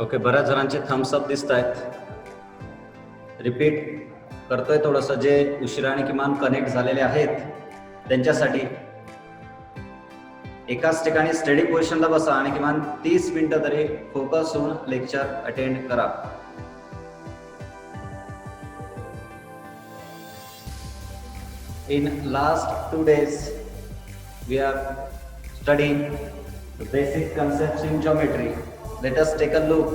Okay, बऱ्याच जणांचे Thums up दिसत आहेत. रिपीट करतोय थोडंसं, जे उशिराने किमान कनेक्ट झालेले आहेत त्यांच्यासाठी. एकाच ठिकाणी स्टडी पोझिशनला बसा आणि किमान 30 मिनिटं तरी फोकस होऊन लेक्चर अटेंड करा. In last 2 days, we are studying the basic concepts in geometry. Let us take a look.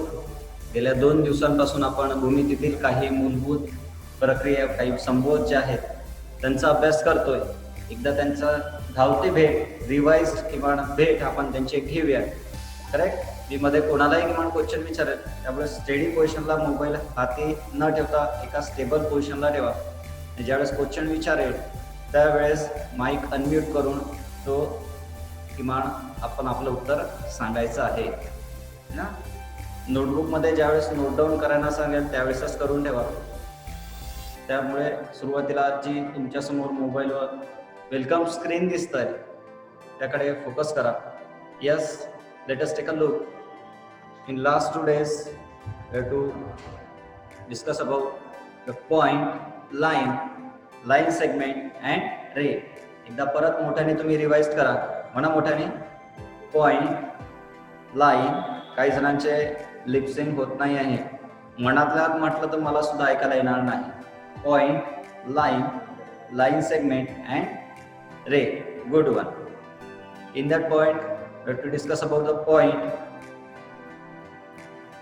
गेल्या 2 दिवसांपासून आपण भूमितीतील काही मूलभूत प्रक्रिया, काही संबोध जे आहेत त्यांचा अभ्यास करतोय. एकदा त्यांचा धावती भेट, रिवाइज किंवा भेट आपण त्यांची घेऊया. करेक्ट. मी मध्ये कोणालाही किमान क्वेश्चन विचारेल, त्यामुळे स्टडी पोझिशनला मोबाईल हाती न ठेवता एका स्टेबल पोझिशनला ठेवा. ज्यावेळेस क्वेश्चन विचारेल त्यावेळेस माईक अनम्यूट करून तो किमान आपण आपलं उत्तर सांगायचं आहे ना. नोटबुकमध्ये ज्यावेळेस नोट डाऊन करायला सांगेल त्यावेळेसच करून ठेवा. त्यामुळे सुरुवातीला जी तुमच्यासमोर मोबाईलवर वेलकम स्क्रीन दिसत आहे त्याकडे फोकस करा. Yes, let us take a look. In last 2 days we have to discuss about the point, line segment and ray. एकदा परत मोठ्याने तुम्ही रिवाइज करा. म्हणा मोठ्याने. Point, line. काही जणांचे लिपसिंग होत नाही आहे. मनातल्या म्हटलं तर मला सुद्धा ऐकायला येणार नाही. Point, line segment and ray. Good one. In that point we have to discuss about the point.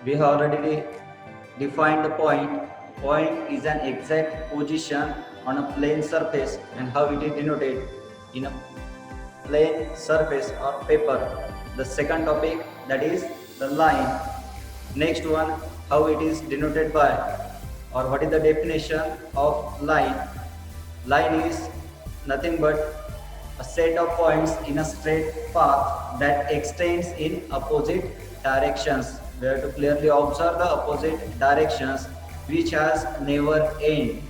We have already defined the point. Point is an exact position on a plane surface and how it is denoted in a plane surface or paper. The second topic, that is the line. Next one, how it is denoted by, or what is the definition of line. Line is nothing but a set of points in a straight path that extends in opposite directions. We have to clearly observe the opposite directions which has never end.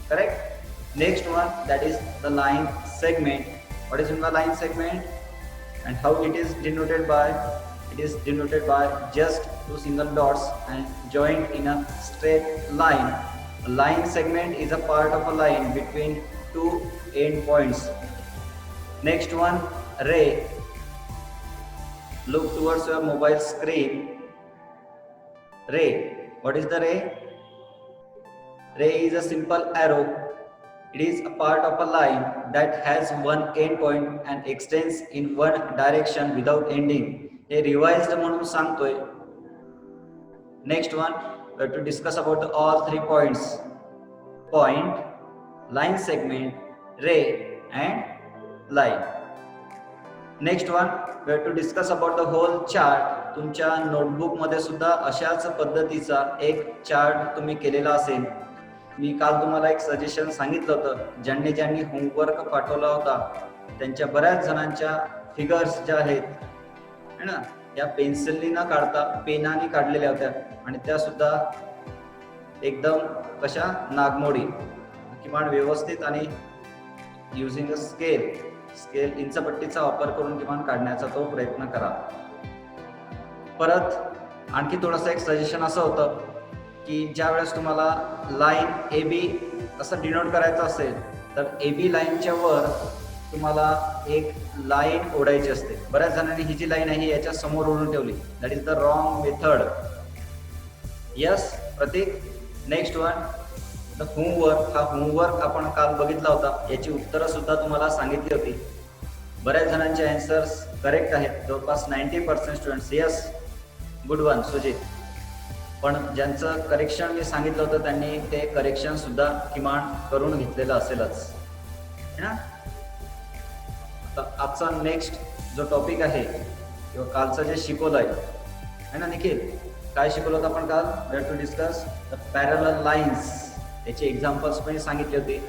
Correct. Next one, that is the line segment. What is in the line segment and how it is denoted by? It is denoted by just 2 single dots and joined in a straight line. A line segment is a part of a line between 2 end points. Next one, ray. Look towards your mobile screen. Ray. What is the ray? Ray is a simple arrow. It is a part of a line that has one end point and extends in one direction without ending. हे revised म्हणून सांगतोय. Next one, we have to discuss about all 3 points. Point, line segment, ray and line. Next one, we have to discuss about the whole chart. तुमच्या notebook मध्ये सुद्धा अशाच पद्धतीचा एक chart तुम्ही केलेला असेल. मी काल तुम्हाला एक सजेशन सांगितलं होतं. ज्यांनी होमवर्क पाठवला होता त्यांच्या बऱ्याच जणांच्या फिगर्स ज्या आहेत है ना, या पेन्सिलनी न काढता पेनाने काढलेल्या होत्या आणि त्या सुद्धा एकदम कशा नागमोडी, किमान व्यवस्थित आणि युजिंग अ स्केल इंचपट्टीचा वापर करून किमान काढण्याचा तो प्रयत्न करा. परत आणखी थोडंसं एक सजेशन असं होतं की ज्या वेळेस तुम्हाला लाईन ए बी असं डिनोट करायचं असेल तर ए बी लाईनच्या वर तुम्हाला एक लाईन ओढायची असते. बऱ्याच जणांनी ही जी लाईन आहे याच्या समोर ओढून ठेवली. That is the wrong method. Yes Pratik. Next one, the homework. हा होमवर्क आपण काल बघितला होता. याची उत्तरं सुद्धा तुम्हाला सांगितली होती. बऱ्याच जणांचे आन्सर्स करेक्ट आहेत, जवळपास 90% students. Yes, good one Sujit. पण ज्यांचं करेक्शन मी सांगितलं होतं त्यांनी ते करेक्शन सुद्धा किमान करून घेतलेलं असेलच है ना. आता आजचा नेक्स्ट जो टॉपिक आहे किंवा कालचं जे शिकवलंय है ना निखिल, काय शिकवलं होतं आपण काल? We have to discuss the parallel lines. त्याची एक्झाम्पल्स पण सांगितली होती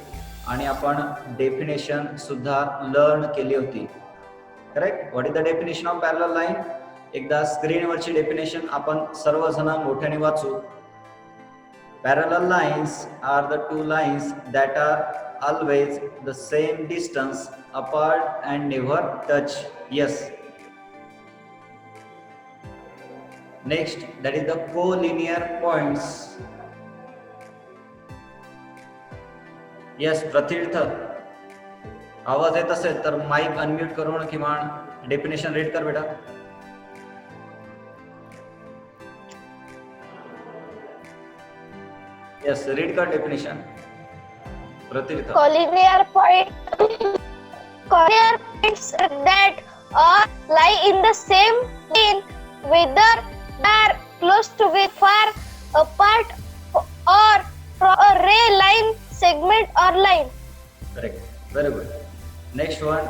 आणि आपण डेफिनेशन सुद्धा लर्न केली होती. Correct. What is the definition of parallel line? एकदा स्क्रीनवरची डेफिनेशन आपण सर्वजण मोठ्याने वाचू. Parallel lines are the 2 lines that are always the same distance apart and never touch. Yes. Next, that is the collinear points. Yes, प्रतीर्थ, आवाज येत असेल तर माइक अनम्यूट करून किमान डेफिनेशन रीड कर बेटा. Yes, read कर definition. प्रतीर्थ. Collinear points that lie in the same plane, whether they are close to be far apart or from a ray line, segment or line. Correct. Very good. Next one,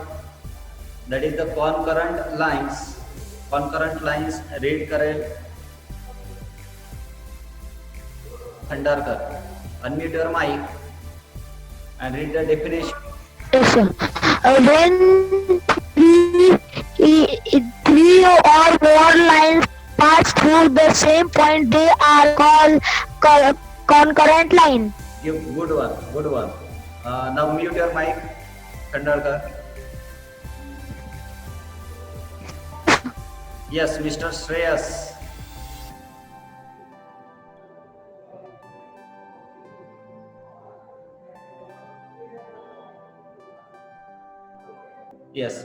that is the concurrent lines. Concurrent lines read करेल खंडारकर. Unmute your mic and read the definition. Yes, sir. When three or more lines pass through the same point, they are called concurrent line. Good one. Good one. Now mute your mic, Khandarkar. Yes, Mr. Shreyas. Yes.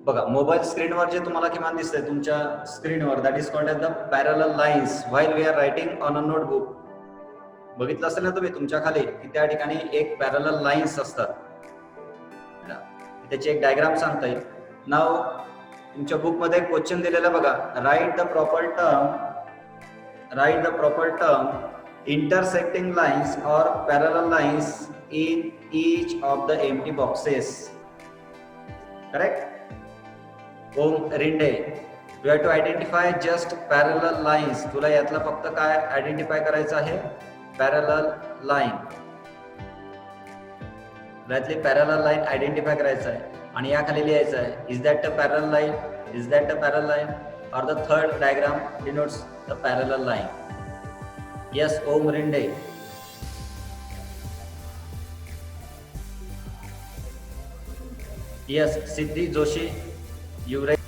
बघा, mobile स्क्रीनवर जे तुम्हाला किमान दिसतंय तुमच्या स्क्रीनवर, that is called as the parallel lines while we are writing on a notebook. बघितलं असेल ना तुम्ही तुमच्या खाली की त्या ठिकाणी एक पॅरलल लाईन्स असतात. त्याची एक डायग्राम सांगता येईल. नाव तुमच्या बुक मध्ये क्वेश्चन दिलेला बघा, write the proper term intersecting lines or parallel lines in each of the empty boxes. Correct. Om Rinde, you have to identify just parallel lines. तुला यातलं फक्त काय आयडेंटिफाय करायचं आहे? Parallel line. यातली पॅरलल लाईन आयडेंटिफाय करायचं आहे आणि या खाली लिहायचं आहे, is that a parallel line, is that a parallel line, और the third diagram denotes the parallel line. Yes, Om Rinde. Yes, Siddhi Joshi, you read.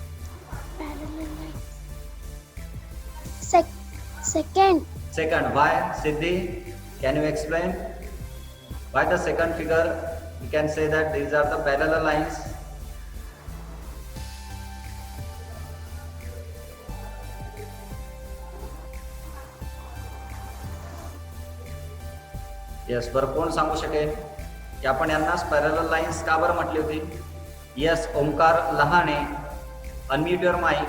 Second. Why, Siddhi? Can you explain why the second figure? We can say that these are the parallel lines. Yes, बरं कोण सांगू शकेल की आपण यांनाच parallel lines का बरं म्हटली होती? Yes, Omkar Lahane, unmute your mic.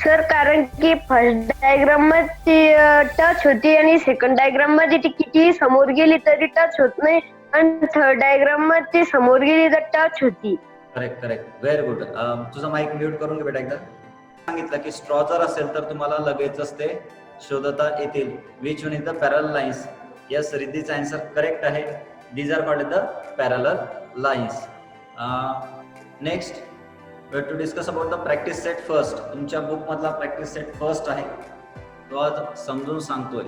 Sir, कारण की फर्स्ट डायग्राम मध्ये टच होती आणि सेकंड डायग्राम मध्ये ती किती समोर गेली तरी टच होत नाही, आणि थर्ड डायग्राम मध्ये समोर गेली तर टच होती. करेक्ट. Very good. तुझा माइक म्यूट करून घे बेटा एकदा. सांगितलं की स्ट्रॉ जर असेल तर तुम्हाला लगेचच ते शोधता येतील. Which one is the parallel lines? Yes, रिद्धीचा आन्सर करेक्ट आहे. These are called the parallel lines. Next, we have to discuss about the practice set first. तुमच्या बुक मधला प्रॅक्टिस सेट फर्स्ट आहे, तो आज समजून सांगतोय.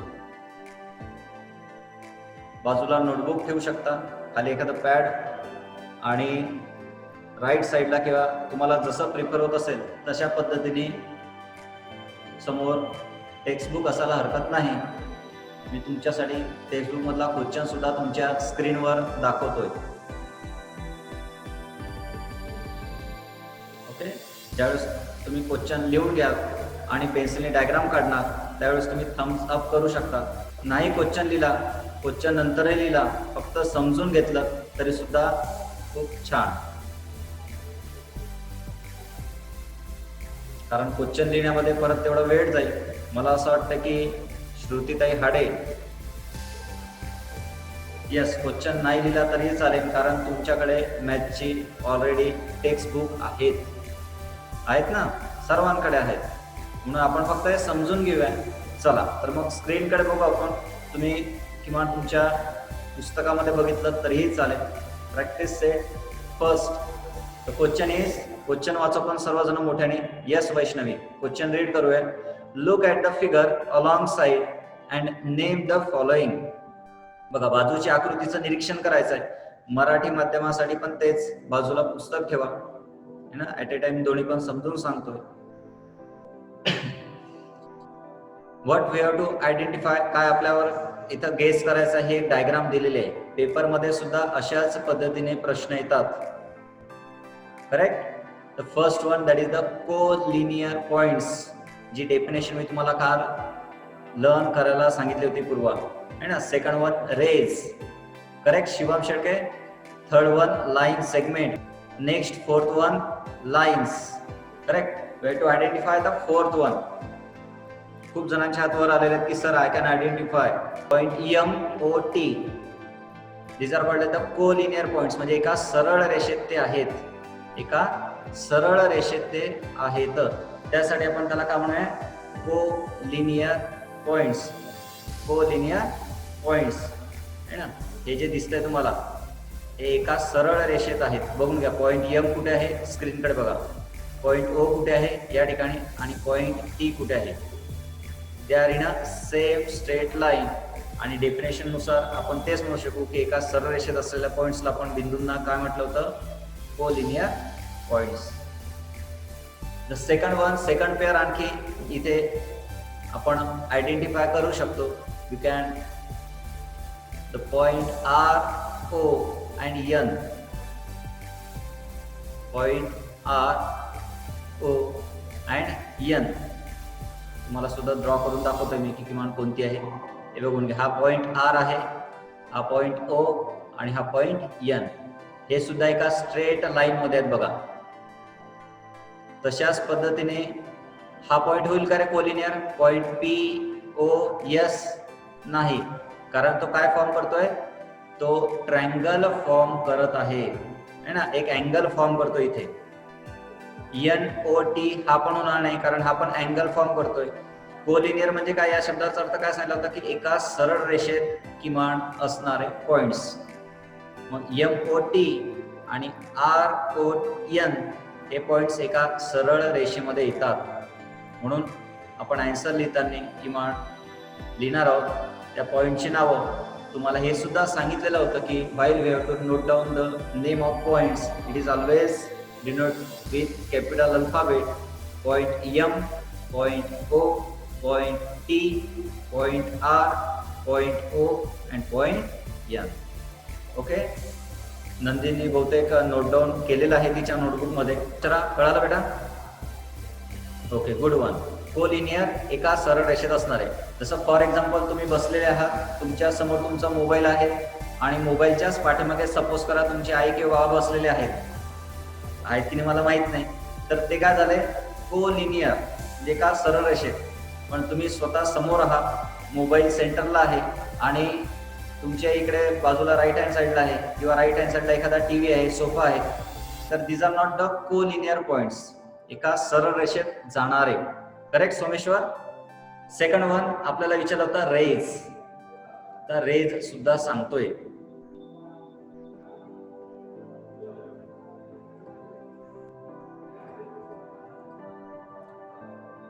बाजूला नोटबुक ठेवू शकता, खाली एखादं पॅड, आणि राईट साईडला किंवा तुम्हाला जसं प्रिफर होत असेल तशा पद्धतीने समोर टेक्स्टबुक असायला हरकत नाही. मी तुमच्यासाठी टेक्स्टबुक मधला क्वेश्चन सुद्धा तुमच्या स्क्रीनवर दाखवतोय. ओके. ज्यावेळेस तुम्ही क्वेश्चन लिहून घ्याल आणि पेन्सिलने डायग्राम काढणार त्यावेळेस तुम्ही थम्स अप करू शकता. नाही क्वेश्चन लिहिला, क्वेश्चन नंतरही लिहिला, फक्त समजून घेतलं तरी सुद्धा खूप छान. कारण क्वेश्चन लिहिण्यामध्ये परत तेवढा वेळ जाईल. मला असं वाटतं की श्रुतीताई हाडे, येस, क्वेश्चन नाही लिहिला तरीही चालेल, कारण तुमच्याकडे मॅथची ऑलरेडी टेक्स्टबुक आहेत ना, सर्वांकडे आहेत. म्हणून आपण फक्त हे समजून घेऊया. चला तर मग स्क्रीनकडे बघू आपण. तुम्ही किंवा तुमच्या पुस्तकामध्ये बघितलं तरीही चालेल. Practice set first. The question वाचो पण सर्वजण मोठ्याने. येस वैष्णवी, क्वेश्चन रीड करूया. Look at the figure along side and name the following. बघा, बाजूची आकृतीचं निरीक्षण करायचं आहे. मराठी माध्यमासाठी पण तेच, बाजूला पुस्तक ठेवा. ॲट ए टाइम दोन्ही पण समजून सांगतोय. What we have to identify, काय आपल्यावर इथं गेस करायचं, हे डायग्राम दिलेले आहे. पेपरमध्ये सुद्धा अशाच पद्धतीने प्रश्न येतात. Correct. The first one that is the collinear points, जी डेफिनेशन मी तुम्हाला काल लर्न करायला सांगितली होती पूर्वा, है ना. Second one rays, correct Shivam Shelke. Third one line segment. Next fourth one lines, correct. We have to identify the fourth one. खूप जणांच्या हातवर आलेले आहेत की sir I can identify point MOT. This are called the collinear points, म्हणजे एका सरळ रेषेत ते आहेत, एका सरळ रेषेत ते आहेत. त्यासाठी आपण त्याला काय म्हणूया, कोलिनियर पॉइंट्स. कोलिनियर पॉइंट्स, है ना. हे जे दिसतंय तुम्हाला, हे एका सरळ रेषेत आहेत. बघून घ्या, पॉइंट M कुठे आहे, स्क्रीनकडे बघा. पॉइंट O कुठे आहे, या ठिकाणी. आणि पॉइंट T कुठे आहे. They are in a same straight line. आणि डेफिनेशन नुसार आपण तेच म्हणू शकू की एका सरळ रेषेत असलेल्या पॉइंट्सला आपण बिंदूंना काय म्हटलं होतं, collinear points. The second one, second pair आणखी इथे आपण आयडेंटिफाय करू शकतो. You can the point R, O and N. Point R, O and N तुम्हाला सुद्धा ड्रॉ करून दाखवतोय मी की किमान कोणती आहे. हे बघून घ्या, हा पॉइंट R आहे, हा पॉइंट O आणि हा पॉइंट N. हे सुद्धा एका स्ट्रेट लाईन मध्ये आहेत बघा. तशाच पद्धतीने हा पॉइंट होईल का रे कोलिनियर. पॉइंट POS नाही, कारण तो काय फॉर्म करतोय, तो ट्रायंगल फॉर्म करत आहे, है ना. एक अँगल फॉर्म करतो इथे. NOT हा पण होणार नाही, कारण हा पण अँगल फॉर्म करतोय. कोलिनियर म्हणजे काय, या शब्दाचा अर्थ काय सांगितलं होता की एका सरळ रेषेत किमान असणारे पॉइंट्स. मग MOT आणि RON हे पॉइंट्स एका सरळ रेषेमध्ये येतात. म्हणून आपण आन्सर लिहिताना किमान लिहिणार आहोत त्या पॉइंटची नावं. तुम्हाला हे सुद्धा सांगितलेलं होतं की while we have to note down the name of points, it is always denoted with capital alphabet. Point M, point O, point T, point R, point O and point N. Okay. Nandini बहुतेक note down केलेलं आहे तिच्या notebook मध्ये. चला, कळालं बेटा. Okay, good one. Collinear एका सरळ रेषेत असणार आहे. जसं फॉर एक्झाम्पल तुम्ही बसलेले आहात, तुमच्या समोर तुमचा मोबाईल आहे आणि मोबाईलच्याच पाठीमागे सपोज करा तुमची आई किंवा बाबा बसलेले आहेत की नाही मला माहित नाही. तर ते काय झाले, कोलिनियर म्हणजे का सरळ रेषेत. पण तुम्ही स्वतः समोर आहात, मोबाईल सेंटरला आहे आणि तुमच्या इकडे बाजूला राईट हँड साईडला आहे किंवा राईट हँड साईडला एखादा टीव्ही आहे, सोफा आहे. तर this are not the collinear points, एका सरळ रेषेत जाणारे. करेक्ट सोमेश्वर. सेकंड वन आपल्याला विचारलं होतं रेज. तर रेज सुद्धा सांगतोय.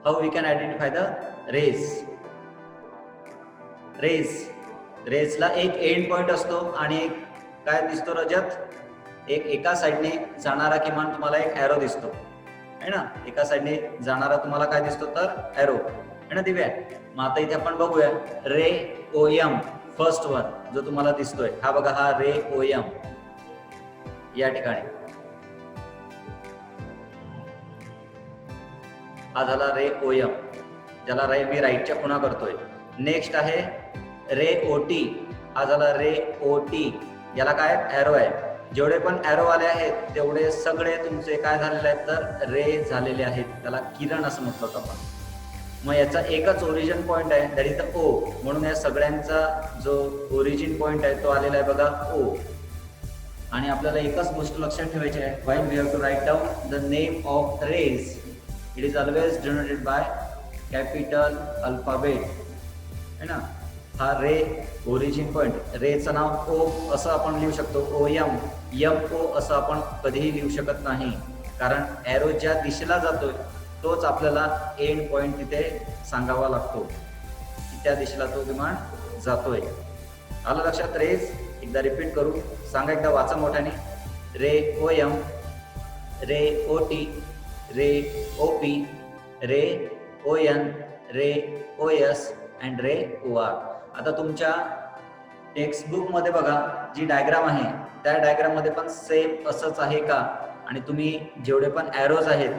How we can identify the rays. रेजला एक एंड पॉइंट असतो आणि एक काय दिसतो रजत, एक एका साईडने जाणारा किमान तुम्हाला एक एरो दिसतो, है ना. एका साईडने जाणारा तुम्हाला काय दिसतो, तर एरो, है ना दिव्या. मग आता इथे आपण बघूया रे OM. फर्स्ट वन जो तुम्हाला दिसतोय हा बघा, हा रे OM या ठिकाणी. हा झाला रे OM, ज्याला मी राईटच्या खुणा करतोय. नेक्स्ट आहे रे OT. हा झाला रे OT, याला काय एरो आहे. जेवढे पण एरो आले आहेत तेवढे सगळे तुमचे काय झालेले आहेत, तर रे झालेले आहेत. त्याला किरण असं म्हटलं होतं आपण. मग याचा एकच ओरिजिन पॉइंट आहे, दॅट इज द O. म्हणून या सगळ्यांचा जो ओरिजिन पॉइंट आहे तो आलेला आहे बघा, O. आणि आपल्याला एकच गोष्ट लक्षात ठेवायची आहे, while we have to write down the name of rays, it is always denoted by capital alphabet, है ना. हा रे ओरिजिन पॉइंट, रेचं नाव O असं आपण लिहू शकतो, OM, MO असं आपण कधीही लिहू शकत नाही, कारण एरो ज्या दिशेला जातोय तोच आपल्याला एंड पॉइंट तिथे सांगावा लागतो की त्या दिशेला तो किमान जातोय. आलं लक्षात. रेज एकदा रिपीट करू, सांगा एकदा, वाचा मोठ्याने. रे OM, ray OT, ray OP, ray ON, ray OS and ray OR. आता तुमच्या टेक्स्टबुक मध्ये बघा जी डायग्राम आहे त्या डायग्राम मध्ये पण सेम असंच आहे का, आणि तुम्ही जेवढे पण एरोज आहेत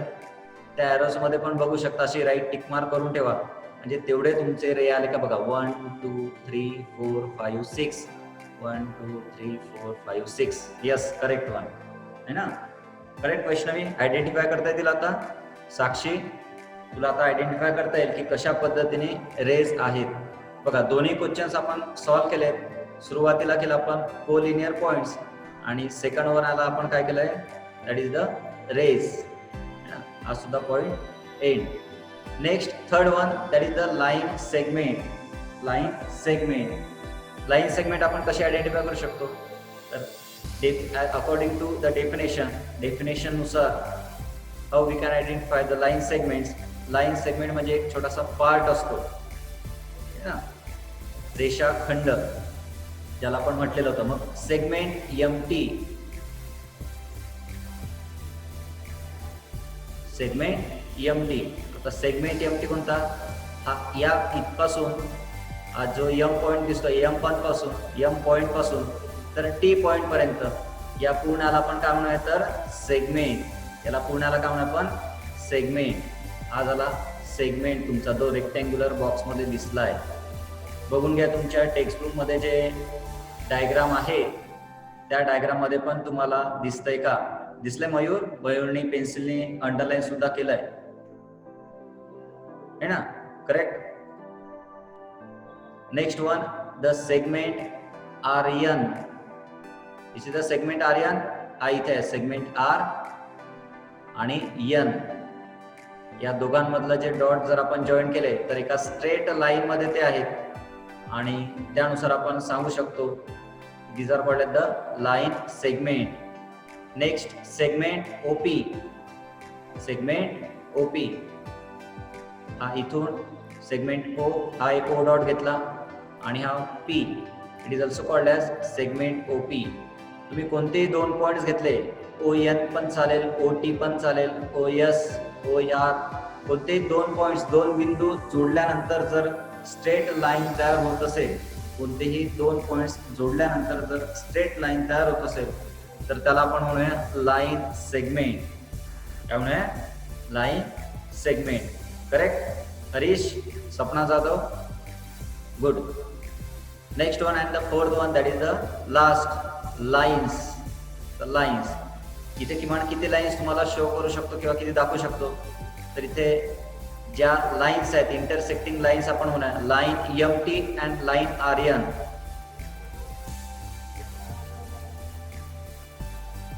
त्या एरोज मध्ये पण बघू शकता, अशी राईट टिक मार्क करून ठेवा, म्हणजे तेवढे तुमचे रे आले का बघा. 1 2 3 4 5 6 1 2 3 4 5 6. यस, करेक्ट वन है ना. करेक्ट वैष्णवी, आयडेंटिफाय करता येतील आता. साक्षी, तुला आता आयडेंटिफाय करता येईल की कशा पद्धतीने रेज आहेत. बघा दोन्ही क्वेश्चन्स आपण सॉल्व्ह केलेत. सुरुवातीला केलं आपण कोलिनियर पॉइंट्स, आणि सेकंड वन आला आपण काय केलंय, दॅट इज द रेज. हा सुद्धा point end. Next third one that is the line segment. Line segment, line segment आपण कशी आयडेंटिफाय करू शकतो, तर अकॉर्डिंग टू द डेफिनेशन नुसार how we can identify the line segments. Line segment म्हणजे एक छोटासा पार्ट असतो ना, रेषाखंड ज्याला आपण म्हटलेलं होतं. मग सेगमेंट एमटी, सेगमेंट एमटी. आता सेगमेंट एमटी कोणता, हा या इथपासून हा जो एम पॉइंट दिसतोय एम पॉइंट पासून तर टी पॉइंट पर्यंत, या पूर्णाला आपण काय म्हणूया तर सेगमेंट. याला पूर्णाला काय म्हणूया आपण सेगमेंट. हा झाला सेगमेंट तुमचा, जो रेक्टँग्युलर बॉक्स मध्ये दिसलाय. बघून घ्या तुमच्या टेक्स्टबुक मध्ये जे डायग्राम आहे त्या डायग्राम मध्ये पण तुम्हाला दिसतंय का, दिसलंय मयूर? मयूरने पेन्सिलने अंडरलाईन सुद्धा केलंय है ना, correct. Next one the segment RN. This is the segment RN. हा इथे आहे सेगमेंट आर आणि एन. या दोघांमधलं जे डॉट जर आपण जॉईन केले तर एका स्ट्रेट लाईन मध्ये ते आहेत, आणि त्यानुसार आपण सांगू शकतो these are called the line segment. Next segment OP. Segment OP हा इथून सेगमेंट ओ, हा एक ओ डॉट घेतला आणि हा P. It is also called as segment OP. तुम्ही कोणतेही दोन पॉइंट्स घेतले, ओ एन पण चालेल, ओ टी पण चालेल, ओ एस, ओ आर, कोणतेही दोन पॉइंट्स, दोन बिंदू जोडल्यानंतर जर स्ट्रेट लाईन तयार होत असेल, कोणतेही दोन पॉइंट्स जोडल्यानंतर जर स्ट्रेट लाईन तयार होत असेल तर त्याला आपण म्हणूया लाईन सेगमेंट. काय म्हणूया, line segment. Correct Harish, Sapna Jadhav, good. Next one and the fourth one that is the last, lines. The lines, इथे किमान किती लाईन्स तुम्हाला शो करू शकतो किंवा किती दाखवू शकतो, तर इथे ज्या लाईन्स आहेत इंटरसेक्टिंग लाईन्स आपण म्हणूया line MT and line RN.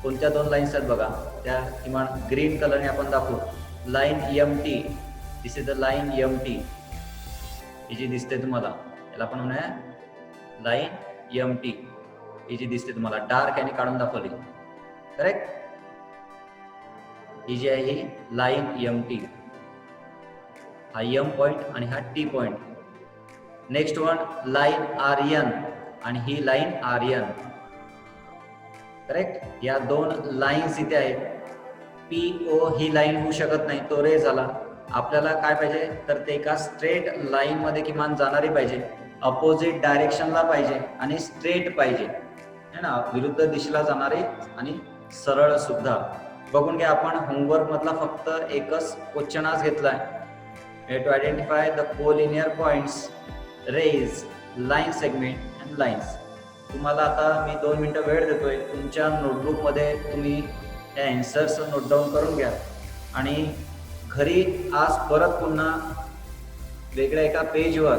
कोणत्या दोन लाईन्स आहेत बघा, त्या किमान ग्रीन कलरने आपण दाखवू. Line MT, this is the line MT. ही जी दिसते तुम्हाला याला आपण म्हणूया लाईन एमटी. ही जी दिसते तुम्हाला डार्क याने काढून दाखवली, करेक्ट. ही जी आहे ही लाईन एमटी. हा एम पॉइंट आणि हा T point. Next one line RN, आणि ही लाईन आर्यन, करेक्ट. या दोन लाईन्स इथे आहेत. पी ओ ही लाईन होऊ शकत नाही, तो रे झाला. आपल्याला काय पाहिजे तर ते एका स्ट्रेट लाईन मध्ये किमान जाणारी पाहिजे, अपोजिट डायरेक्शनला पाहिजे आणि स्ट्रेट पाहिजे है ना, विरुद्ध दिशेला जाणारी आणि सरळ सुद्धा. बघून घ्या, आपण होमवर्क मधला फक्त एकच क्वेश्चन आज घेतलाय. To identify the collinear points, rays, line segment and lines. तुम्हाला आता मी 2 मिनिटं वेळ देतोय. तुमच्या नोटबुकमध्ये तुम्ही या अँसर्स नोट डाऊन करून घ्या, आणि घरी आज परत पुन्हा वेगळ्या एका पेजवर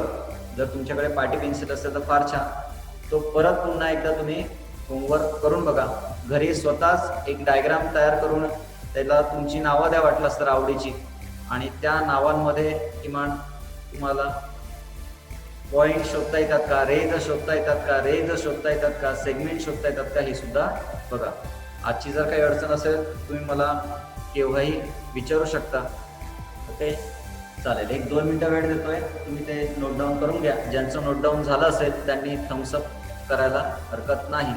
जर तुमच्याकडे पाटी पेन्सिल असेल तर फार छान, तो परत पुन्हा एकदा तुम्ही होमवर्क करून बघा. घरी स्वतःच एक डायग्राम तयार करून त्याला तुमची नावं द्या वाटलंस तर आवडीची, आणि त्या नावांमध्ये किमान तुम्हाला पॉइंट शोधता येतात का, रेज शोधता येतात का, रेज शोधता येतात का, सेगमेंट शोधता येतात का, हे सुद्धा बघा. आजची जर काही अडचण असेल तुम्ही मला केव्हाही विचारू शकता. ओके, चालेल. 1-2 मिनिटं वेळ देतोय, तुम्ही ते नोट डाऊन करून घ्या. ज्यांचं नोट डाऊन झालं असेल त्यांनी थम्सअप करायला हरकत नाही.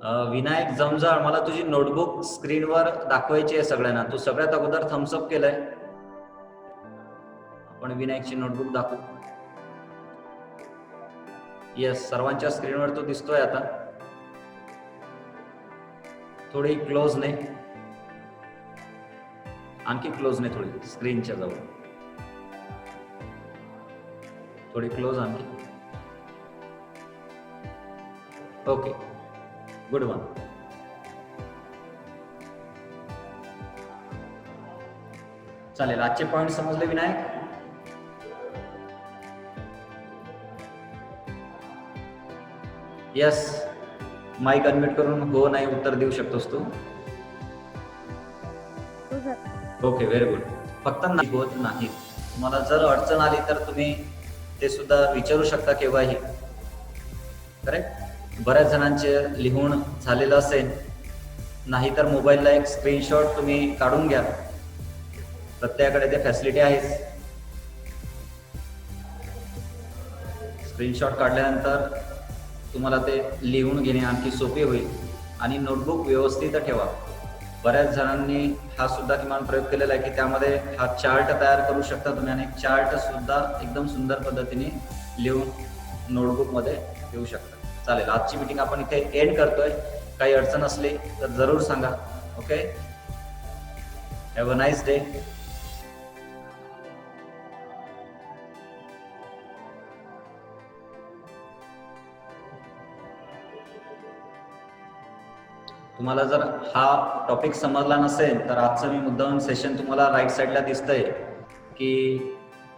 विनायक जमजाळ, मला तुझी नोटबुक स्क्रीनवर दाखवायची आहे सगळ्यांना. तू सगळ्यात अगोदर थम्सअप केलंय. आपण विनायकची नोटबुक दाखवू. येस, सर्वांच्या स्क्रीनवर तो दिसतोय आता. थोडी क्लोजने, आणखी क्लोजने, थोडी स्क्रीनच्या जवळ, थोडी क्लोज आणखी. Okay, good one. चालेल, आजचे पॉइंट समजले विनायक? यस, माईक अनम्यूट करून हो नाही उत्तर देऊ शकतोस तू. Okay, very good. फक्त नाही होत नाही. तुम्हाला जर अडचण आली तर तुम्ही ते सुद्धा विचारू शकता केव्हाही. करेक्ट. बऱ्याच जणांचे लिहून झालेलं असेल, नाहीतर मोबाईलला एक स्क्रीनशॉट तुम्ही काढून घ्या. प्रत्येकाकडे ते फॅसिलिटी आहेच. स्क्रीनशॉट काढल्यानंतर तुम्हाला ते लिहून घेणे आणखी सोपे होईल. आणि नोटबुक व्यवस्थित ठेवा. बऱ्याच जणांनी हा सुद्धा किमान प्रयोग केलेला आहे की त्यामध्ये हा चार्ट तयार करू शकता तुम्ही, आणि चार्ट सुद्धा एकदम सुंदर पद्धतीने लिहून नोटबुकमध्ये ठेवू शकता. चालेल, आजची मीटिंग आपण इथे एंड करतोय. काही अडचण असली तर जरूर सांगा. Okay, have a nice day. तुम्हाला जर हा टॉपिक समजला नसेल तर आजचं मी मुद्दाम सेशन तुम्हाला राईट साईडला दिसतंय की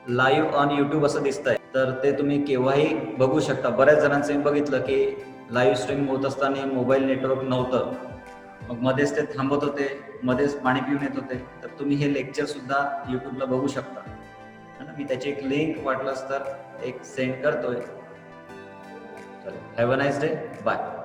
लाईव्ह ऑन यूट्यूब असं दिसतंय, तर ते तुम्ही केव्हाही बघू शकता. बऱ्याच जणांचं मी बघितलं की लाईव्ह स्ट्रीम होत असताना मोबाईल नेटवर्क नव्हतं, मग मध्येच ते थांबत होते, मध्येच पाणी पिऊन येत होते. तर तुम्ही हे लेक्चर सुद्धा यूट्यूबला बघू शकता. मी त्याची एक लिंक वाटलंच तर एक सेंड करतोय. Have a nice day. Bye.